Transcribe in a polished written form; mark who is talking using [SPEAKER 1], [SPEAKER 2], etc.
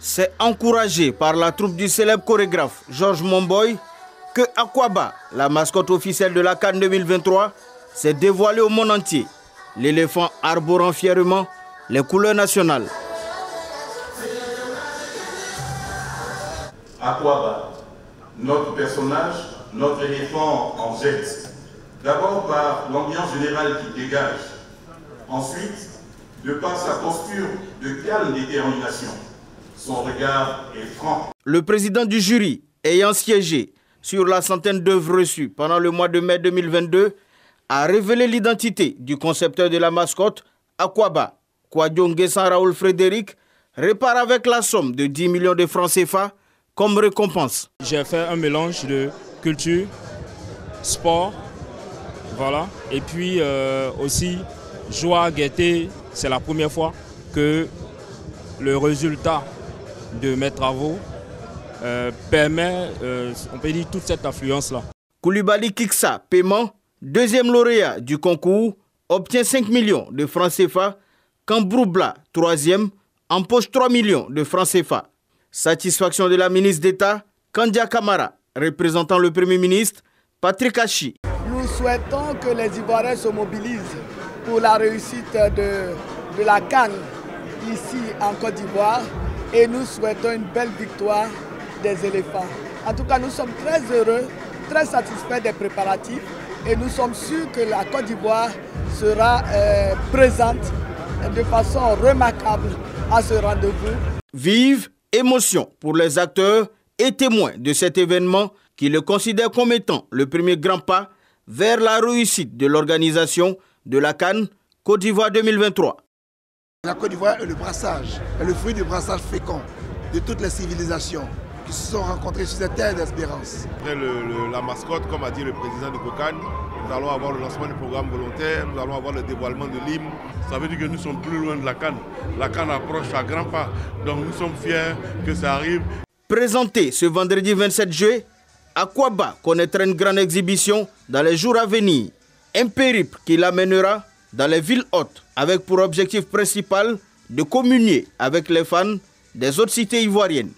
[SPEAKER 1] C'est encouragé par la troupe du célèbre chorégraphe Georges Monboy que Aquaba, la mascotte officielle de la CAN 2023, s'est dévoilée au monde entier. L'éléphant arborant fièrement les couleurs nationales.
[SPEAKER 2] Aquaba, notre personnage, notre éléphant en jette. D'abord par l'ambiance générale qu'il dégage. Ensuite, de par sa posture de calme détermination. Son regard est franc.
[SPEAKER 1] Le président du jury, ayant siégé sur la centaine d'œuvres reçues pendant le mois de mai 2022, a révélé l'identité du concepteur de la mascotte, Aquaba. Kwadjo Nguessan Raoul Frédéric répare avec la somme de 10 millions de francs CFA comme récompense.
[SPEAKER 3] J'ai fait un mélange de culture, sport, voilà, et puis aussi joie, gaieté. C'est la première fois que le résultat de mes travaux permet, on peut dire, toute cette affluence-là.
[SPEAKER 1] Koulibaly Kiksa, paiement, deuxième lauréat du concours, obtient 5 millions de francs CFA, quand Broubla, troisième, empoche 3 millions de francs CFA. Satisfaction de la ministre d'État, Kandia Kamara, représentant le Premier ministre, Patrick Hachi.
[SPEAKER 4] Nous souhaitons que les Ivoiriens se mobilisent pour la réussite de la CAN ici en Côte d'Ivoire et nous souhaitons une belle victoire des éléphants. En tout cas, nous sommes très heureux, très satisfaits des préparatifs et nous sommes sûrs que la Côte d'Ivoire sera présente de façon remarquable à ce rendez-vous.
[SPEAKER 1] Vive émotion pour les acteurs et témoins de cet événement qui le considèrent comme étant le premier grand pas vers la réussite de l'organisation de la CAN Côte d'Ivoire 2023.
[SPEAKER 5] La Côte d'Ivoire est le brassage, est le fruit du brassage fécond de toutes les civilisations qui se sont rencontrées sur cette terre d'espérance.
[SPEAKER 6] Après la mascotte, comme a dit le président de COCAN, nous allons avoir le lancement du programme volontaire, nous allons avoir le dévoilement de l'hymne.
[SPEAKER 7] Ça veut dire que nous sommes plus loin de la CAN. La CAN approche à grands pas, donc nous sommes fiers que ça arrive.
[SPEAKER 1] Présenté ce vendredi 27 juillet, Aquaba connaîtra une grande exhibition dans les jours à venir. Un périple qui l'amènera dans les villes hautes, avec pour objectif principal de communier avec les fans des autres cités ivoiriennes.